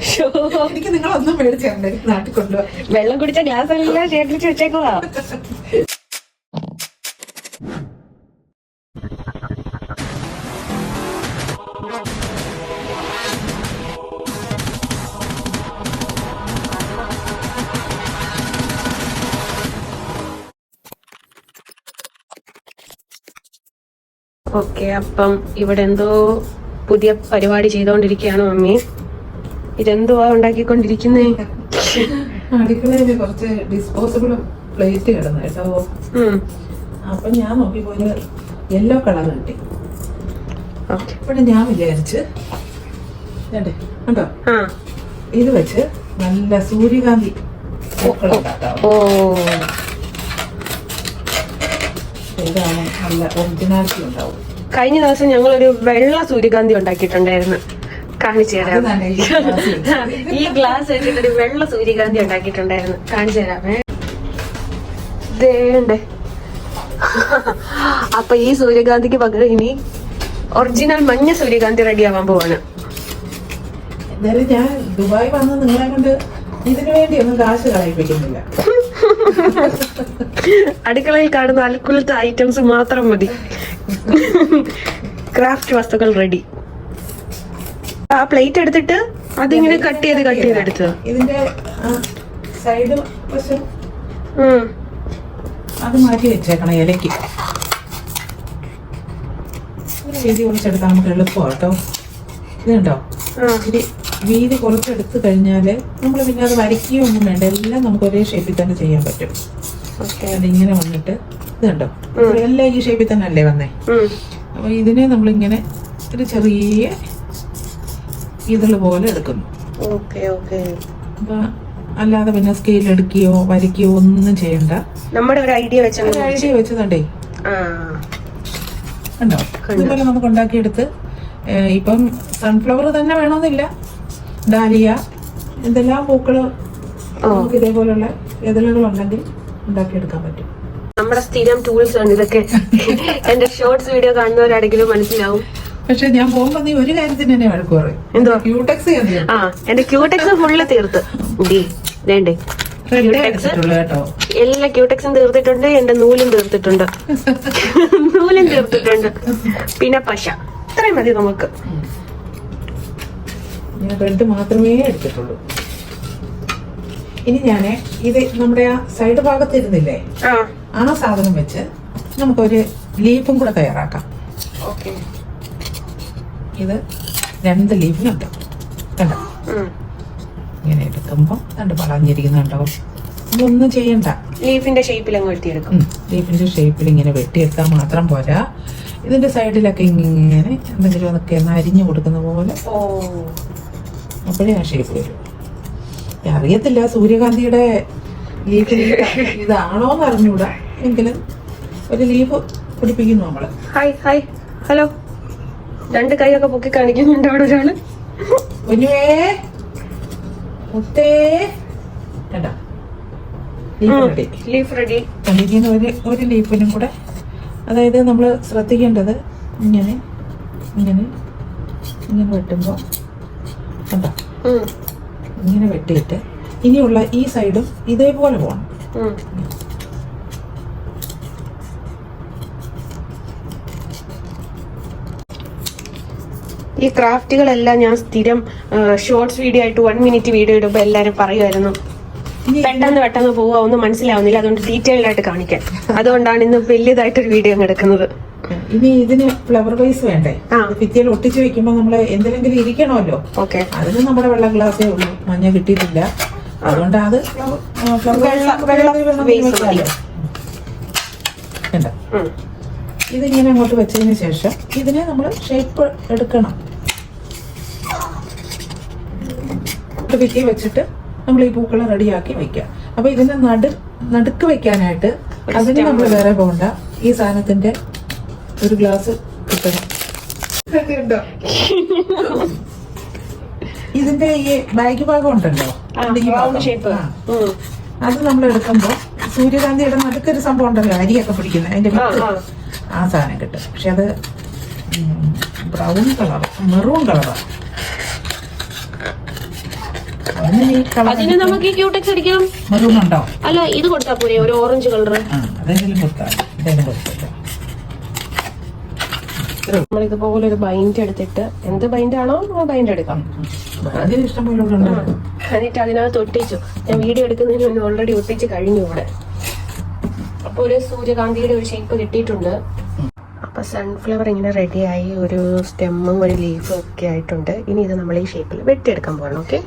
എനിക്ക് നിങ്ങളൊന്നും മേടിച്ചേ നാട്ടിൽ കൊണ്ടുപോകാൻ. വെള്ളം കുടിച്ച ഗ്ലാസ് എല്ലാം ശേഖരിച്ച് വെച്ചേക്കുവാ. ഓക്കെ, അപ്പം ഇവിടെ എന്തോ പുതിയ പരിപാടി ചെയ്തോണ്ടിരിക്കുകയാണ് മമ്മി. ഇതെന്തുവാ ഉണ്ടാക്കിക്കൊണ്ടിരിക്കുന്നേ? അടുക്കളയില് കുറച്ച് ഡിസ്പോസിബിൾ പ്ലേറ്റ് കിടന്നു കേട്ടോ. അപ്പൊ ഞാൻ നോക്കിയപ്പോ യെല്ലോ കളർ കിട്ടി. അപ്പോഴും ഞാൻ വിചാരിച്ച് കണ്ടോ, ഇത് വെച്ച് നല്ല സൂര്യകാന്തി പൂക്കൾ ഉണ്ടാക്കാം. ഇതാണ് നല്ല ഒറിജിനാലിറ്റി ഉണ്ടാവും. കഴിഞ്ഞ ദിവസം ഞങ്ങളൊരു വെള്ള സൂര്യകാന്തി ഉണ്ടാക്കിയിട്ടുണ്ടായിരുന്നു, കാണിച്ചു തരാം. ഈ ഗ്ലാസ് വെച്ചിട്ടൊരു വെള്ള സൂര്യകാന്തി ഉണ്ടാക്കിയിട്ടുണ്ടായിരുന്നു, കാണിച്ചു തരാമേ. ഇതേണ്ടേ. അപ്പൊ ഈ സൂര്യകാന്തിക്ക് പകരം ഇനി ഒറിജിനൽ മഞ്ഞ സൂര്യകാന്തി റെഡി ആവാൻ പോവാണ്. എന്തായാലും ഞാൻ ദുബായ് വന്ന് നിങ്ങളെ കൊണ്ട് ഇതിനു വേണ്ടി ഒന്നും കാശ് കളയിപ്പിക്കുന്നില്ല. അടുക്കളയിൽ കാണുന്ന അൽക്കുലത്തെ ഐറ്റംസ് മാത്രം മതി, ക്രാഫ്റ്റ് വസ്തുക്കൾ റെഡി. ആ പ്ലേറ്റ് എടുത്തിട്ട് അതിങ്ങനെ കട്ട് ചെയ്തെടുത്ത് ഇതിന്റെ സൈഡ് വശം അത് മാറ്റി വെച്ചേക്കണം ഇലയ്ക്ക്. വീതി കുറച്ചെടുക്കാൻ നമുക്ക് എളുപ്പം കേട്ടോ. ഇതുണ്ടോ, ഇച്ചിരി വീതി കുറച്ചെടുത്ത് കഴിഞ്ഞാല് നമ്മള് പിന്നെ അത് വരയ്ക്കുകയോ ഒന്നും വേണ്ട, എല്ലാം നമുക്ക് ഒരേ ഷേപ്പിൽ തന്നെ ചെയ്യാൻ പറ്റും. അതിങ്ങനെ വന്നിട്ട് ഇതുണ്ടോ, എല്ലാം ഈ ഷേപ്പിൽ തന്നെ അല്ലേ വന്നേ. അപ്പൊ ഇതിനെ നമ്മളിങ്ങനെ ഒരു ചെറിയ ഇതള് പോലെ എടുക്കുന്നു. അപ്പൊ അല്ലാതെ പിന്നെ സ്കെയിൽ എടുക്കുകയോ വരയ്ക്കുകയോ ഒന്നും ചെയ്യണ്ട. നമ്മുടെ ഒരു ഐഡിയ വെച്ചതുണ്ടേ കണ്ടോ. ഇതുപോലെ നമുക്ക് ഉണ്ടാക്കിയെടുത്ത്, ഇപ്പം സൺഫ്ലവർ തന്നെ വേണമെന്നില്ല, ഡാലിയ, എന്തെല്ലാം പൂക്കള് നമുക്ക് ഇതേപോലുള്ള ഇതളുകൾ ഉണ്ടെങ്കിൽ ഉണ്ടാക്കിയെടുക്കാൻ പറ്റും. നമ്മുടെ സ്ഥിരം ടൂൾസ് ആണ് ഇതൊക്കെ. എന്റെ ഷോർട്സ് വീഡിയോ കാണുന്നവരാണെങ്കിലും മനസ്സിലാവും. പക്ഷെ ഞാൻ പോകുമ്പോ നീ ഒരു കാര്യത്തിന് തന്നെ വഴക്ക് പറയും. എന്തോ ക്യൂടെക്സ്? എന്റെ ക്യൂടെക്സ് ഫുള്ള് തീർത്ത് വേണ്ടേ. എല്ലാ ക്യൂടെക്സും തീർത്തിട്ടുണ്ട്, എന്റെ നൂലും തീർത്തിട്ടുണ്ട്. പിന്നെ പശ, ഇത്രയും മതി നമുക്ക്. ഞാൻ റെഡ് മാത്രമേ എടുത്തിട്ടുള്ളൂ. ഇനി ഞാന് ഇത് നമ്മുടെ ആ സൈഡ് ഭാഗത്ത് ഇരുന്നില്ലേ, ആ സാധനം വെച്ച് നമുക്കൊരു ലീഫും കൂടെ തയ്യാറാക്കാം. ഇത് 2 ലീഫിനുണ്ട് കണ്ടോ. ഇങ്ങനെ എടുക്കുമ്പോ രണ്ട് വളഞ്ഞിരിക്കുന്നുണ്ടോ. ഇതൊന്നും ചെയ്യണ്ട, ലീഫിന്റെ ഷേപ്പിൽ അങ്ങ് വെട്ടിയെടുക്കും. ലീഫിന്റെ ഷേപ്പിൽ ഇങ്ങനെ വെട്ടിയെടുത്താൽ മാത്രം പോരാ, ഇതിന്റെ സൈഡിലൊക്കെ ഇങ്ങനെ എന്തെങ്കിലും അതൊക്കെ ഒന്ന് അരിഞ്ഞു കൊടുക്കുന്ന പോലെ, അപ്പോഴേ ആ ഷേപ്പ് വരും. അറിയത്തില്ല സൂര്യകാന്തിയുടെ ലീഫ് ഇതാണോന്ന് അറിഞ്ഞൂടാ, എങ്കിലും ഒരു ലീഫ് പിടിപ്പിക്കുന്നു നമ്മള്. Hi hi hello. 2 കൈയൊക്കെ പൊക്കി കാണിക്കുന്നുണ്ട് അവിടെ ഒരാള്. Leaf ready. ഒരു ലീഫിനും കൂടെ, അതായത് നമ്മൾ ശ്രദ്ധിക്കേണ്ടത് ഇങ്ങനെ ഇങ്ങനെ ഇങ്ങനെ വെട്ടുമ്പോ കണ്ടോ, ഇങ്ങനെ വെട്ടിയിട്ട് ഇനിയുള്ള ഈ സൈഡും ഇതേപോലെ പോകണം. ഈ ക്രാഫ്റ്റുകളെല്ലാം ഞാൻ സ്ഥിരം ഷോർട്സ് വീഡിയോ ആയിട്ട് 1 മിനിറ്റ് വീഡിയോ ഇടുമ്പോ എല്ലാരും പറയുമായിരുന്നു പെട്ടെന്ന് പോവാ, ഒന്നും മനസ്സിലാവുന്നില്ല, അതുകൊണ്ട് ഡീറ്റെയിൽഡ് ആയിട്ട് കാണിക്കാൻ. അതുകൊണ്ടാണ് ഇന്ന് വലിയതായിട്ടൊരു വീഡിയോ എടുക്കുന്നത്. ഇനി ഇതിന് ഫ്ലവർ വൈസ് വേണ്ടേ, ഭിത്തിയിൽ ഒട്ടിച്ചു വെക്കുമ്പോ നമ്മള് എന്തെങ്കിലും ഇരിക്കണമല്ലോ. അതിന് നമ്മുടെ വെള്ള ഗ്ലാസേ ഉള്ളൂ, മഞ്ഞ കിട്ടിയിട്ടില്ല. അതുകൊണ്ട് അത് ഇതിങ്ങനെ അങ്ങോട്ട് വെച്ചതിന് ശേഷം ഇതിനെ നമ്മൾ ഷേപ്പ് എടുക്കണം. ഭിത്തി വെച്ചിട്ട് നമ്മൾ ഈ പൂക്കളെ റെഡിയാക്കി വെക്കാം. അപ്പൊ ഇതിന്റെ നടുക്ക് വെക്കാനായിട്ട് അതിന് നമ്മൾ വേറെ പോകണ്ട, ഈ സാധനത്തിന്റെ ഒരു ഗ്ലാസ് കിട്ടണം. ഇതിന്റെ ഈ ബാഗ് ഭാഗം ഉണ്ടല്ലോ, അത് നമ്മൾ എടുക്കുമ്പോ സൂര്യകാന്തിയുടെ നടുക്കൊരു സംഭവം ഉണ്ടല്ലോ, അരിയൊക്കെ പിടിക്കുന്നത്, അതിന്റെ വിത്ത്, ആ സാധനം കിട്ടും. പക്ഷെ അത് ബ്രൗൺ കളർ, മെറൂൺ കളറാണ്. അതിന് ഈ കളർ അതിന് നമുക്ക് ഈ ക്യൂടെക്സ് അടിക്കാം. മെറൂൺ ഉണ്ടോ? അല്ല, ഇത് കൊടുത്താ പോരെ, ഒരു ഓറഞ്ച് കളർ. അതെങ്കിലും കൊടുക്കാം. ഇതെങ്കിലും കൊടുത്തിട്ട് നമ്മൾ ഇതുപോലെ ഒരു ബൈൻഡ് എടുത്തിട്ട്, എന്ത് ബൈൻഡ് ആണോ ആ ബൈൻഡ് എടുക്കാം. അതിന് ഇഷ്ടം പോലെ ഉണ്ട്. എന്നിട്ട് അതിനകത്ത് ഒട്ടിച്ചു. ഞാൻ വീഡിയോ എടുക്കുന്നതിന് മുന്നേ ഓൾറെഡി ഒട്ടിച്ച് കഴിഞ്ഞു ഇവിടെ. അപ്പൊ ഒരു സൂര്യകാന്തിയുടെ ഒരു ഷേപ്പ് കിട്ടിയിട്ടുണ്ട്. അപ്പൊ സൺഫ്ലവർ ഇങ്ങനെ റെഡിയായി, ഒരു സ്റ്റെമ്മും ഒരു ലീഫും ഒക്കെ ആയിട്ടുണ്ട്. ഇനി ഇത് നമ്മൾ ഈ ഷേപ്പിൽ വെട്ടിയെടുക്കാൻ പോകണം. ഓക്കെ,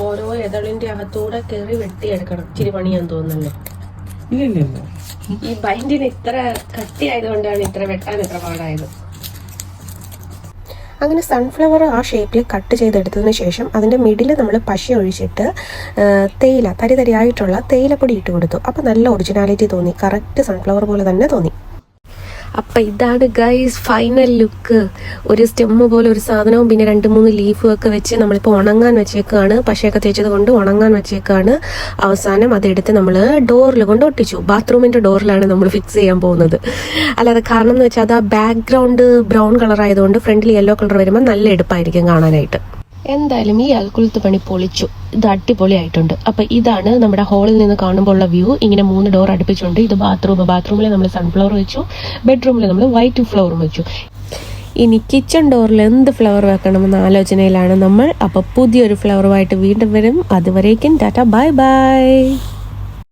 ഓരോ എതളിന്റെ അകത്തൂടെ കയറി വെട്ടിയെടുക്കണം. ഇച്ചിരി പണിയാന്ന് തോന്നുന്നല്ലോ. ഇല്ല, ഈ ബൈൻഡിന് ഇത്ര കട്ടിയായതുകൊണ്ടാണ് ഇത്ര വെട്ടാൻ ഇത്ര പാടായത്. അങ്ങനെ സൺഫ്ലവർ ആ ഷേപ്പിൽ കട്ട് ചെയ്തെടുത്തതിന് ശേഷം അതിൻ്റെ മിഡിൽ നമ്മൾ പശ ഒഴിച്ചിട്ട് തേയില തരിതരിയായിട്ടുള്ള തേയിലപ്പൊടി ഇട്ട് കൊടുത്തു. അപ്പോൾ നല്ല ഒറിജിനാലിറ്റി തോന്നി, കറക്റ്റ് സൺഫ്ലവർ പോലെ തന്നെ തോന്നി. അപ്പം ഇതാണ് ഗൈസ് ഫൈനൽ ലുക്ക്. ഒരു സ്റ്റെമ്മ് പോലെ ഒരു സാധനവും പിന്നെ 2-3 ലീഫും ഒക്കെ വെച്ച് നമ്മളിപ്പോൾ ഉണങ്ങാൻ വെച്ചേക്കാണ്. പശയൊക്കെ തേച്ചത് കൊണ്ട് ഉണങ്ങാൻ വെച്ചേക്കാണ്. അവസാനം അതെടുത്ത് നമ്മൾ ഡോറിൽ കൊണ്ട് ഒട്ടിച്ചു. ബാത്റൂമിൻ്റെ ഡോറിലാണ് നമ്മൾ ഫിക്സ് ചെയ്യാൻ പോകുന്നത്. അല്ലാതെ കാരണം എന്ന് വെച്ചാൽ അത് ആ ബാക്ക്ഗ്രൗണ്ട് ബ്രൗൺ കളർ ആയതുകൊണ്ട് ഫ്രണ്ടിൽ യെല്ലോ കളർ വരുമ്പോൾ നല്ല എടുപ്പായിരിക്കും കാണാനായിട്ട്. എന്തായാലും ഈ അൽക്കുലത്ത് പണി പൊളിച്ചു. ഇത് അടിപൊളിയായിട്ടുണ്ട്. അപ്പൊ ഇതാണ് നമ്മുടെ ഹോളിൽ നിന്ന് കാണുമ്പോൾ ഉള്ള വ്യൂ. ഇങ്ങനെ 3 ഡോർ അടുപ്പിച്ചുണ്ട്. ഇത് ബാത്റൂമിൽ നമ്മൾ സൺഫ്ലവർ വെച്ചു, ബെഡ്റൂമിൽ നമ്മൾ വൈറ്റ് ഫ്ലവറും വെച്ചു. ഇനി കിച്ചൺ ഡോറിൽ എന്ത് ഫ്ലവർ വെക്കണമെന്ന ആലോചനയിലാണ് നമ്മൾ. അപ്പൊ പുതിയൊരു ഫ്ലവറുമായിട്ട് വീണ്ടും വരും. അതുവരേക്കും ടാറ്റ, ബൈ ബൈ.